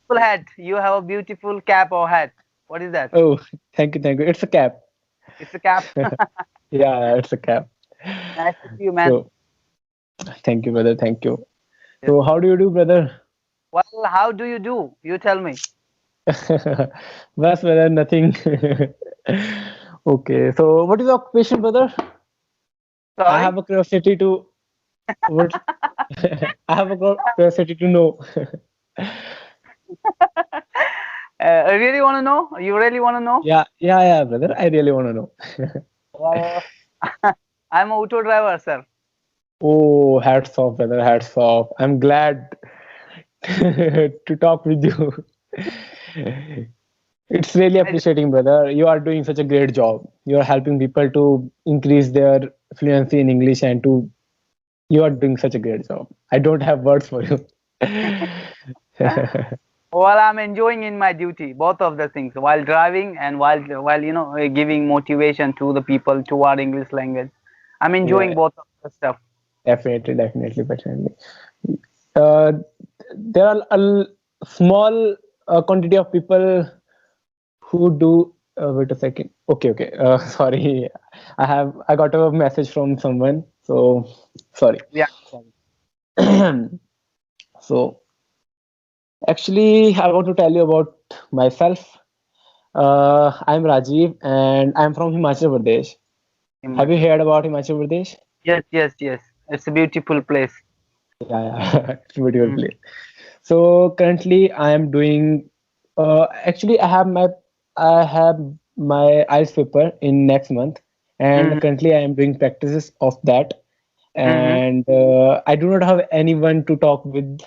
Full hat. You have a beautiful cap or hat. What is that? Oh, thank you, thank you. It's a cap. It's a cap. Yeah, it's a cap. Nice to see you, man. So, thank you, brother. Thank you. Yes. So, how do you do, brother? Well, how do you do? You tell me. Bas, brother, nothing. Okay, so what is your occupation, brother? I Sorry. have a curiosity to what I have a curiosity to know. I really want to know. You really want to know? Yeah, yeah, yeah, brother. I really want to know. Well, I'm a auto driver, sir. Oh, hats off, brother. Hats off. I'm glad to talk with you. It's really I, appreciating, brother. You are doing such a great job. You are helping people to increase their fluency in English and to you are doing such a great job. I don't have words for you. well, I'm enjoying in my duty both of the things while driving and while giving motivation to the people to our English language. I'm enjoying Yeah, both of the stuff. definitely, definitely, definitely. Uh, there are a small quantity of people who do. Wait a second. Okay, okay. Sorry, I got a message from someone. So sorry. Yeah. So actually, I want to tell you about myself. I'm Rajiv, and I'm from Himachal Pradesh. Have you Himachal. heard about Himachal Pradesh? Yes, yes, yes. It's a beautiful place. Yeah, yeah. It's a beautiful Mm. place. So currently, I am doing. Actually, I have my IELTS paper in next month, and Mm-hmm. currently I am doing practices of that. Mm-hmm. And I do not have anyone to talk with,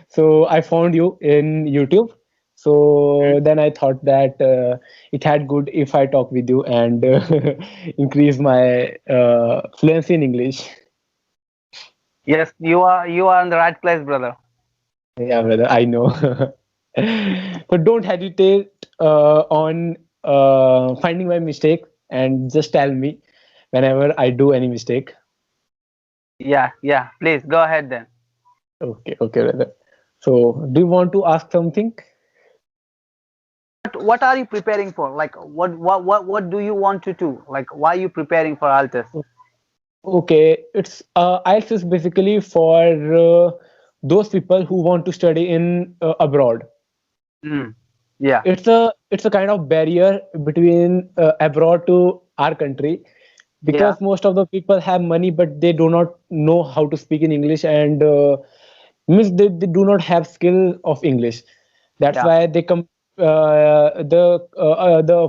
so I found you in YouTube. So then I thought that it had good if I talk with you and increase my fluency in English. Yes, you are in the right place, brother. Yeah, brother, I know. So don't hesitate on finding my mistake and just tell me whenever I do any mistake. Yeah, yeah. Please go ahead then. Okay, okay, brother. So do you want to ask something? What are you preparing for? Like, what do you want to do? Like, why are you preparing for Altus? Okay, it's IELTS is basically for those people who want to study in abroad. Mm. Yeah, It's a kind of barrier between abroad to our country yeah, because most of the people have money but they do not know how to speak in English and means they do not have skill of English. That's yeah. why they come the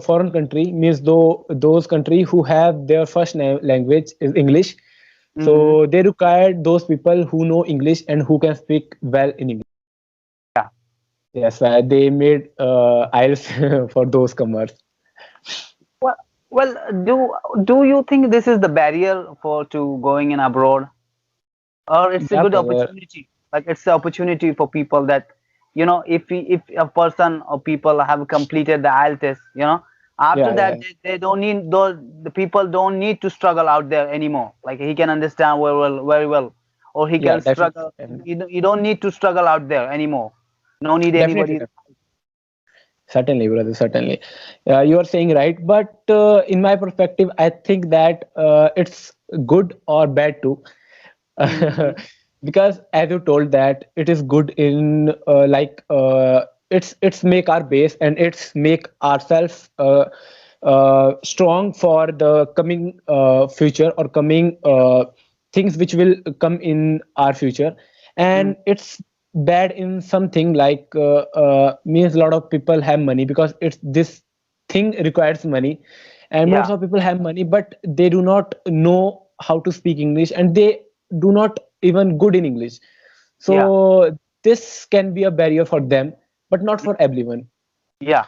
foreign country means though those country who have their first language is English. Mm-hmm. So they require those people who know English and who can speak well in English. Yeah. Yes, they made IELTS for those comers. Well, well, do you think this is the barrier for to going in abroad, or it's a Yeah, good brother. opportunity? Like it's an opportunity for people that if a person or people have completed the IELTS test, after Yeah, that yeah, they don't need those the people don't need to struggle out there anymore. Like he can understand very well, or he yeah. can Definitely, struggle. definitely, You don't need to struggle out there anymore. No need definitely. anybody. Certainly, brother. Certainly, you are saying right. But in my perspective, I think that it's good or bad too. Mm-hmm. Because as you told that it is good in it's make our base and it's make ourselves strong for the coming future or coming things which will come in our future. And it's bad in something like means a lot of people have money because it's this thing requires money, and most Yeah, of people have money but they do not know how to speak English and they do not even good in English. yeah, So this can be a barrier for them, but not for everyone. yeah,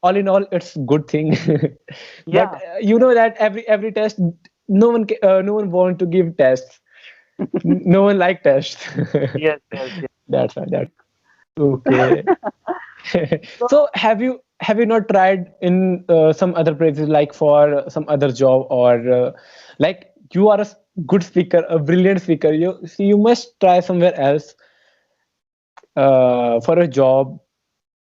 All in all, it's good thing. But yeah. you know that every test, no one want to give tests. No one like tests. Yes, yes, yes. That's right. That okay. So, So have you not tried in some other places like for some other job or like you are a good speaker, a brilliant speaker. You see, you must try somewhere else. for a job,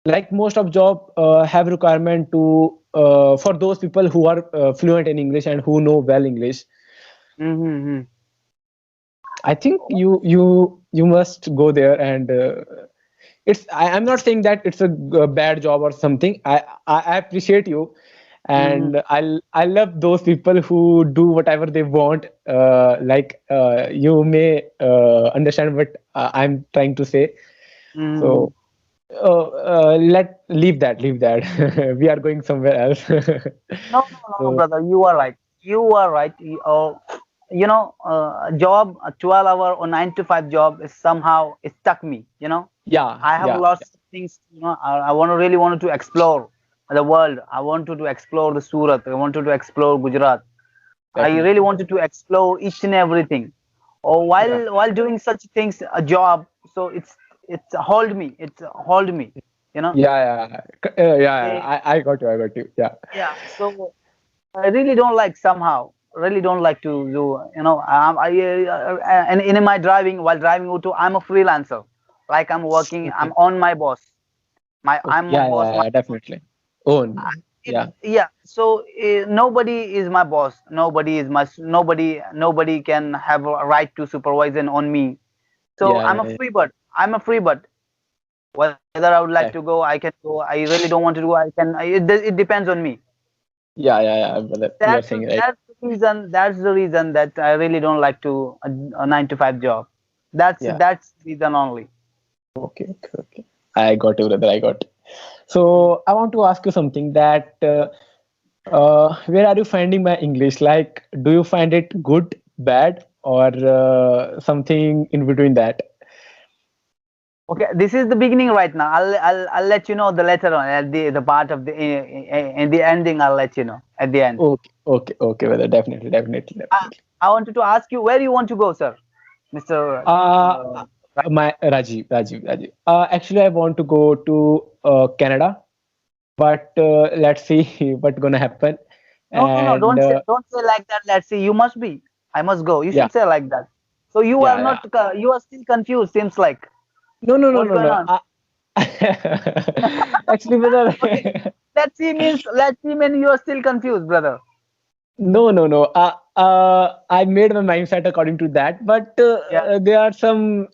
like most of job have requirement to for those people who are fluent in English and who know well English. Mm-hmm. I think you must go there, and I'm not saying that it's a bad job or something. I appreciate you, Mm-hmm. and I love those people who do whatever they want. You may understand what I'm trying to say. Mm-hmm. So let leave that. We are going somewhere else. No, no, no, no, So brother. You are right. You are right. A job, a 12-hour or 9 to 5 job is somehow it stuck me. yeah, I have yeah, lots of things. I really wanted to explore the world. I wanted to explore the Surat. I wanted to explore Gujarat. I really definitely. wanted to explore each and everything. Or Yeah, while doing such things, a job. So it's hold me. It's hold me. You know. yeah, yeah, yeah. Eh, I got you. I got you. Yeah, yeah. So I really don't like somehow. Really don't like to do. And in my driving, while driving auto, I'm a freelancer. Like I'm working. I'm okay, on my boss. okay. I'm a Yeah, boss. yeah, yeah, definitely. Own. Yeah, Yeah. So nobody is my boss. Nobody can have a right to supervision on me. So yeah, I'm yeah, a yeah. free bird. I'm a free bird. Whether I would like to go, Def- I can go. I really don't want to do. I can. It depends on me. yeah, yeah, yeah, brother. You are That's saying right. that's the reason. That's the reason that I really don't like to a 9 to 5 job. That's Yeah. that's the reason only. Okay, okay, okay. I got you, brother. I got. So I want to ask you something that where are you finding my English? Like, do you find it good, bad, or something in between that? Okay, this is the beginning right now. I'll let you know the later on at the part of the in the ending. I'll let you know at the end. Okay, okay, okay, brother. Definitely, definitely, I, definitely. I wanted to ask you where you want to go, sir, Mister. Uh, Uh, my Rajiv. Actually, I want to go to Canada, but let's see what's gonna happen. no, no, no. And Don't say like that. Let's see. You must be. I must go. You yeah, should say like that. So you are yeah, not. yeah. You are still confused. Seems like No, no, no, what's no, going no. on. Actually, brother, Okay. Let's see means you are still confused, brother. no, no, no. I made my mindset according to that, but Yeah. there are some,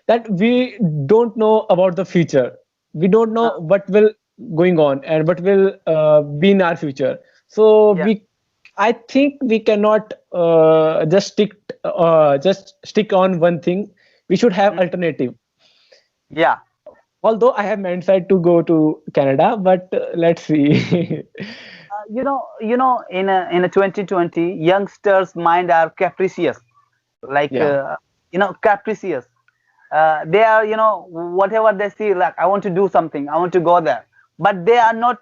that we don't know about the future. We don't Uh, know what will going on and what will be in our future. So yeah. I think we cannot just stick on one thing. We should have Mm, alternative. yeah. Although I have mindset to go to Canada, but let's see. In a 2020, youngsters' mind are capricious, like Yeah, capricious. They are, whatever they see, like I want to do something, I want to go there, but they are not,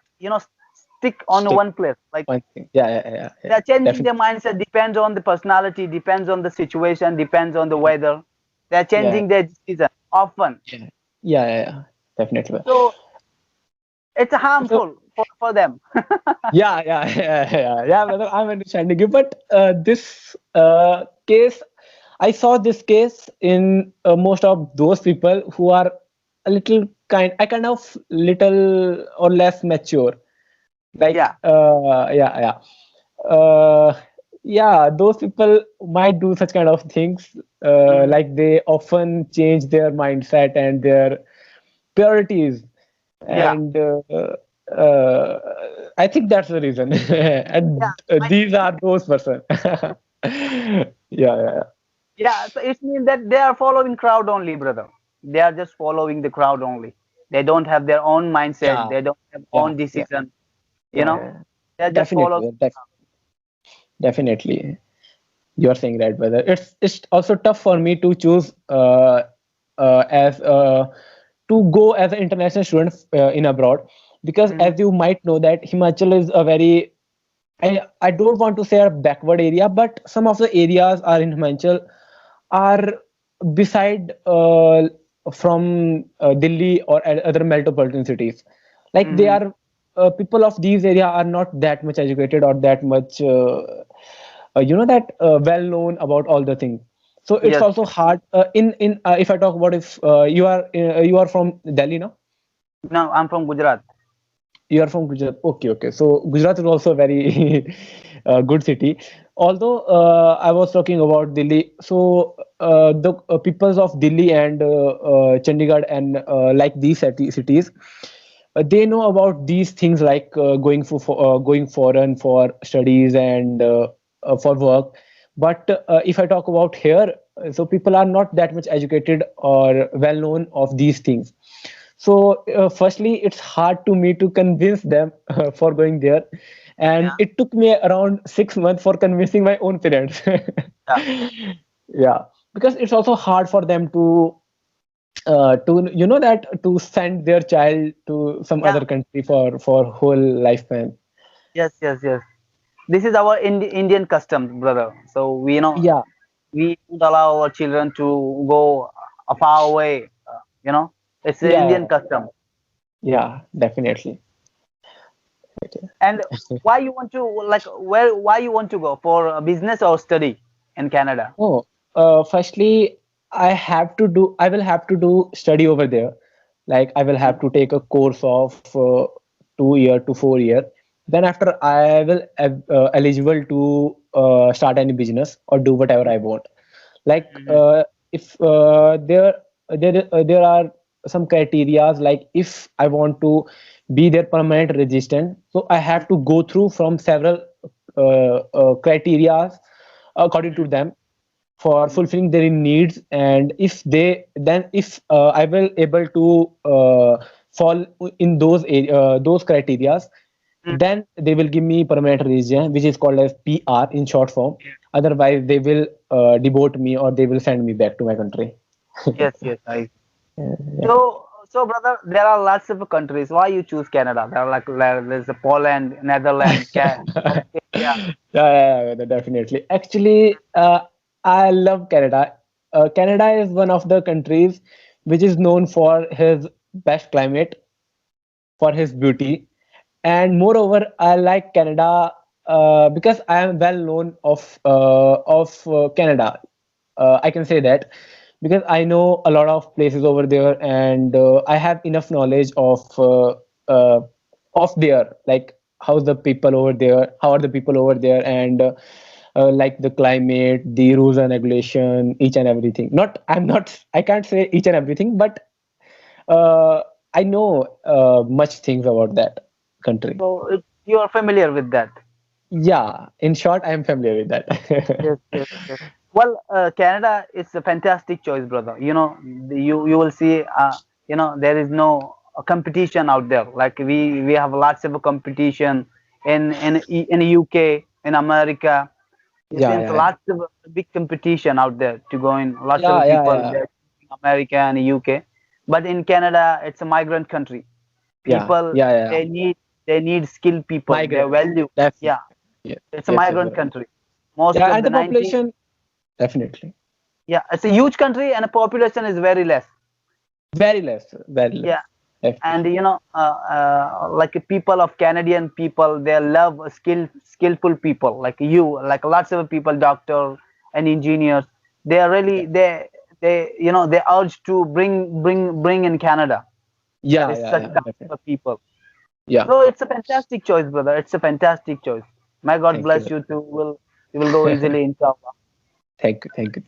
stick on stick one place. Like one thing. Yeah, yeah, yeah, they yeah. are changing their Definitely. mindset. Depends on the personality, depends on the situation, depends on the Yeah, weather. They are yeah, changing their decision often. yeah, yeah, yeah, yeah. Definitely. So it's So harmful for them. yeah, yeah, yeah, yeah, yeah, brother. I'm understanding you, but this case, I saw this case in most of those people who are a little I kind of little or less mature. Like Yeah. yeah, yeah, yeah, those people might do such kind of things, Mhm. like they often change their mindset and their priorities, Yeah. and uh, I think that's the reason. Yeah. And these are those person. Yeah, yeah, Yeah, so it means that they are following crowd only, brother. They are just following the crowd only. They don't have their own mindset. yeah, They don't have yeah, own yeah, decision. You yeah, know, yeah. they're just following. Definitely, definitely. You are saying right, brother. It's also tough for me to choose as to go as an international student in abroad, because Mhm. as you might know that Himachal is a very, I don't want to say a backward area, but some of the areas are in Himachal are beside from Delhi or other metropolitan cities. Like they Mhm. are people of these area are not that much educated or that much that well known about all the things. So it's Yes. also hard in if I talk about if you are from Delhi, no? No, I'm from Gujarat. You are from Gujarat. Okay, okay. So Gujarat is also a very good city. Although I was talking about Delhi, so the peoples of Delhi and Chandigarh and like these cities, they know about these things like going foreign for studies and for work. But if I talk about here, so people are not that much educated or well known of these things. So, firstly, it's hard to me to convince them for going there, and Yeah. it took me around 6 months for convincing my own parents. Yeah. Yeah, because it's also hard for them to that to send their child to some Yeah. other country for whole lifespan. Yes. Yes. Yes. This is our Indian custom, brother. So Yeah, we don't allow our children to go far away. It's an yeah, Indian yeah, custom. yeah, definitely. And why you want to like where why you want to go for business or study in Canada? Oh, firstly, I will have to do study over there. Like I will have to take a course of 2 year to 4 year. Then after I will eligible to start any business or do whatever I want. Like if there are some criterias, like if I want to be their permanent resident, so I have to go through from several criterias according to them for fulfilling their needs. And if I will able to fall in those criterias, then they will give me permanent resident, which is called as PR in short form. Otherwise they will deport me or they will send me back to my country. Yes, yes, I. Yeah, So, brother, there are lots of countries. Why you choose Canada? There are there's Poland, Netherlands, Australia. definitely. Actually, I love Canada. Canada is one of the countries which is known for his best climate, for his beauty, and moreover, I like Canada because I am well known of Canada. I can say that because I know a lot of places over there, and I have enough knowledge uh, of there, like how's the people over there, how are the people over there, and like the climate, the rules and regulation, each and everything. I can't say each and everything, but uh, I know much things about that country. So you are familiar with that. Yeah, in short, I am familiar with Yes, that. yes, yes. Well, Canada is a fantastic choice, brother. You will see. There is no competition out there. Like we have lots of competition in UK, in America. It Yeah, seems yeah, lots of big competition out there to go in. Lots yeah, of yeah, people yeah, there, in America and UK. But in Canada, it's a migrant country. yeah, People yeah, yeah, yeah. they need skilled people. They Migrant, value. definitely. Yeah, Yeah, it's a yes, yes, migrant right. country. Most Yeah, of and the the 90. population, definitely. Yeah, it's a huge country and the population is very less. Very less, very Yeah, less. and Definitely. like people of Canadian people, they love skillful people like you, like lots of people, doctor and engineers. They are really Yeah, they urge to bring in Canada. That yeah, is yeah, such yeah, kind definitely. of people. Yeah, So it's a fantastic choice, brother. It's a fantastic choice. May God thank you. bless you too. You will go easily inshallah. Thank you. Thank you.